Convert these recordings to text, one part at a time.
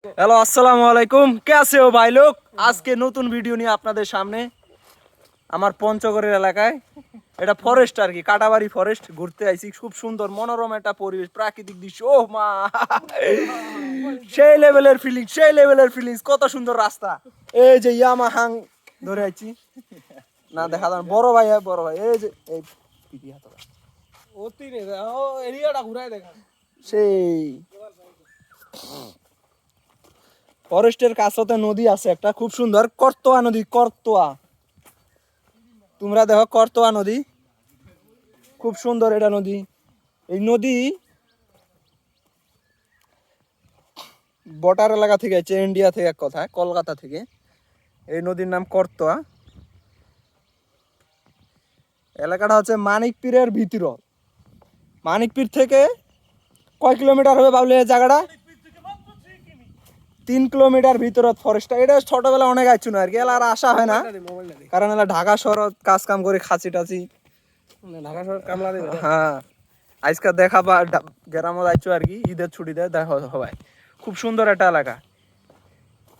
Hello अस्सलाम वालेकुम, कैसे हो भाई लोग। आज के नतून ভিডিও নিয়ে আপনাদের সামনে আমার পঞ্চগড়ের এলাকায় এটা ফরেস্ট আর কি, কাটাবাড়ি ফরেস্ট ঘুরতে আইছি। খুব সুন্দর মনোরম একটা পরিবেশ, প্রাকৃতিক দৃশ্য। ও মা, সেই লেভেলের ফিলিংস, কত সুন্দর রাস্তা। এই যে ইয়ামাহাং ধরে আইছি না, দেখা যান বড় ভাই, বড় ভাই এই যে এই পিপি হাতটা ওতি রে ও এরিয়াটা ঘুরাই দেখা সেই ফরেস্টের কাছতে নদী আছে একটা খুব সুন্দর, করতোয়া নদী। করতোয়া, তোমরা দেখো করতোয়া নদী, খুব সুন্দর এটা নদী। এই নদী বর্ডার এলাকা থেকে আছে, ইন্ডিয়া থেকে, এক কথা কলকাতা থেকে। এই নদীর নাম করতোয়া। এলাকাটা হচ্ছে মানিকপীরের ভিতর। মানিকপীর থেকে কয় কিলোমিটার হবে বাবলি এই জায়গাটা? 3 কিলোমিটার ভিতরত ফরেস্টটা। এটা ছোটবেলা অনেক আইছু না আর কি, এলা আর আসা হয় না, কারণ এলা ঢাকা শহরত কাজ কাম করে খাচি টাচি। ঢাকা শহর কামলা দেবে। হ্যাঁ, আজকে দেখা বা গ্রামত আইছু আর কি, ঈদের ছুটিতে দেখা সবাই। খুব সুন্দর একটা এলাকা।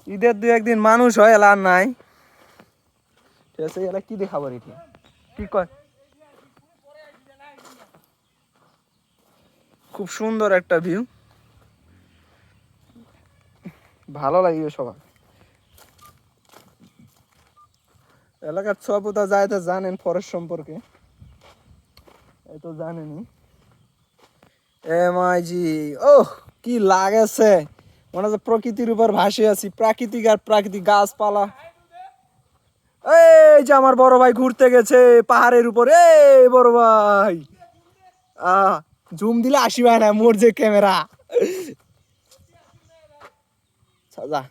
ঈদের 2-1 দিন মানুষ হয়, এলা আর নাই। ঠিক আছে, এলা কি দেখাবো এটি, কি কয়? খুব সুন্দর একটা ভিউ, ভালো লাগবে সবার। এলাকার সবটা যায় তো জানেন ফরেস্ট সম্পর্কে, এই তো জানেনি। জি, ওহ কি লাগেছে, মনে হচ্ছে প্রকৃতির উপর ভাসে আছি। প্রাকৃতিক আর প্রাকৃতিক গাছপালা। এই যে আমার বড় ভাই ঘুরতে গেছে পাহাড়ের উপরে। এই বড় ভাই, জুম দিলে আসিবা না মোর যে ক্যামেরা। সাজা,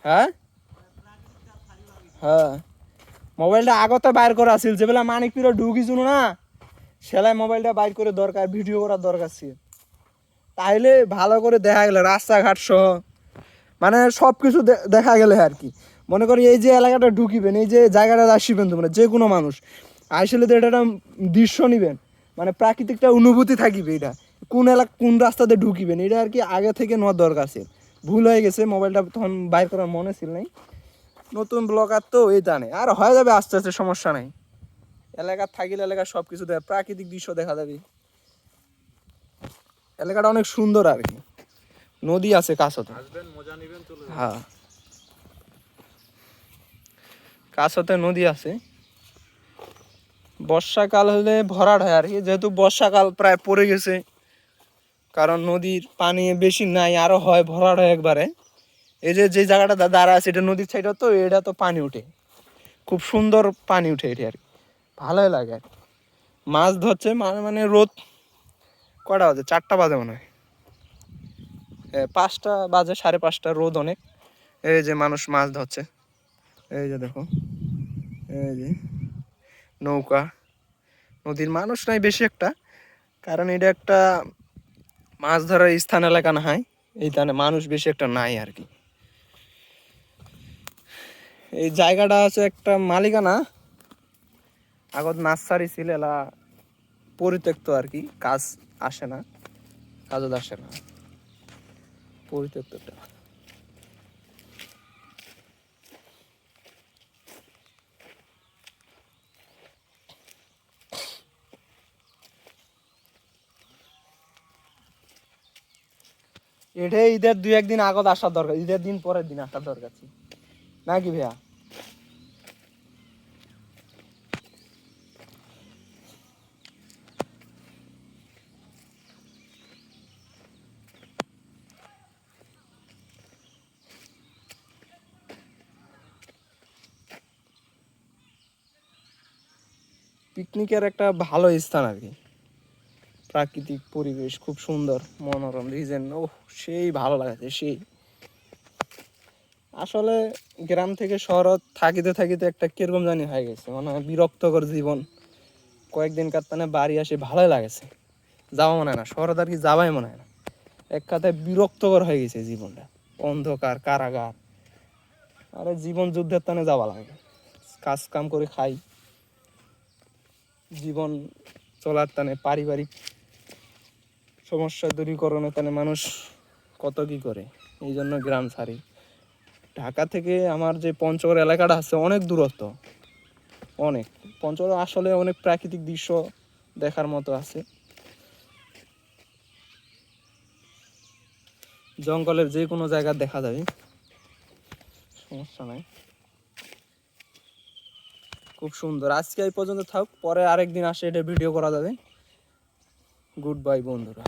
হ্যাঁ হ্যাঁ, মোবাইলটা আগতে বাইর করা ছিল, যে বেলা মানিকপীরে ঢুকিছিল না, সেলাই মোবাইলটা বাইর করে দরকার, ভিডিও করার দরকার ছিল। তাইলে ভালো করে দেখা গেল রাস্তাঘাট সহ, মানে সব কিছু দেখা গেলে আর কি। মনে করি এই যে এলাকাটা ঢুকিবেন, এই যে জায়গাটা আসিবেন, তোমরা যে কোনো মানুষ আসলে তো এটা একটা দৃশ্য নিবেন, মানে প্রাকৃতিকটা অনুভূতি থাকিবে। এটা কোন এলাকা কোন রাস্তাতে ঢুকিবেন, এটা আর কি আগে থেকে নেওয়ার দরকার ছিল। ভুল হয়ে গেছে, মোবাইলটা তখন বাইর করার মনে ছিল নাই। নতুন ব্লগার তো এই জানে, আর হয়ে যাবে আস্তে আস্তে, সমস্যা নাই। এলাকা থাকিলে এলাকার সব কিছু দেখা, প্রাকৃতিক দৃশ্য দেখা যাবে। এলাকাটা অনেক সুন্দর আর কি, নদী আছে কাছতে। হ্যাঁ, কাছতে নদী আছে। বর্ষাকাল হলে ভরাট হয় আর কি, যেহেতু বর্ষাকাল প্রায় পড়ে গেছে, কারণ নদীর পানি বেশি নাই, আরো হয় ভরাট হয় একবারে। এই যে যে জায়গাটা দাঁড়া আছে, এটা নদীর সাইডে, তো এটা তো পানি উঠে, খুব সুন্দর পানি উঠে এটা আর কি, ভালোই লাগে আর কি। মাছ ধরছে মানে রোদ কটা বাজে, 4টা বাজে মনে হয়, 5টা বাজে, 5:30, রোদ অনেক। এই যে মানুষ মাছ ধরছে, এই যে দেখো, এই যে নৌকা। নদীর মানুষ নাই বেশি একটা, কারণ এটা একটা মাছ ধরার স্থান এলাকা না হয়, এইখানে মানুষ বেশি একটা নাই আর কি। এই জায়গাটা আছে একটা মালিকানা, আগত নার্সারি ছিল, এলা পরিত্যক্ত আর কি, কাজ আসে না, কাজও আসে না, পরিত্যক্ত একটা। এটাই ঈদের 2-1 দিন আগত আসার দরকার, ঈদের দিন পরের দিন আসার দরকার ছিল নাকি ভাইয়া? পিকনিকের একটা ভালো স্থান আর কি, প্রাকৃতিক পরিবেশ খুব সুন্দর, মনোরম রিজেন। ও সেই ভালো লাগছে সেই। আসলে গ্রাম থেকে শহরত থাকিতে থাকিতে একটা কিরকম জানি হয়ে গেছে, মানে বিরক্তকর জীবন। কয়েকদিন কারতানে বাড়ি আসে ভালোই লাগেছে, যাওয়া মনে হয় না, শহরত আর কি যাওয়াই মনে হয় না। এক কথায় বিরক্তকর হয়ে গেছে জীবনটা, অন্ধকার কারাগার। আরে জীবন যুদ্ধের টানে যাওয়া লাগে, কাজ কাম করে খাই, জীবন চলার টানে পারিবারিক সমস্যা দূরীকরণে তাহলে মানুষ কত কি করে, এই জন্য গ্রাম ছাড়ি। ঢাকা থেকে আমার যে পঞ্চগড় এলাকাটা আছে অনেক দূরত্ব, অনেক। পঞ্চগড় আসলে অনেক প্রাকৃতিক দৃশ্য দেখার মতো আছে, জঙ্গলের যে কোনো জায়গা দেখা যাবে, সমস্যা নাই। খুব সুন্দর। আজকে এই পর্যন্ত থাক, পরে আরেকদিন আসে এটা ভিডিও করা যাবে। গুড বাই বন্ধুরা।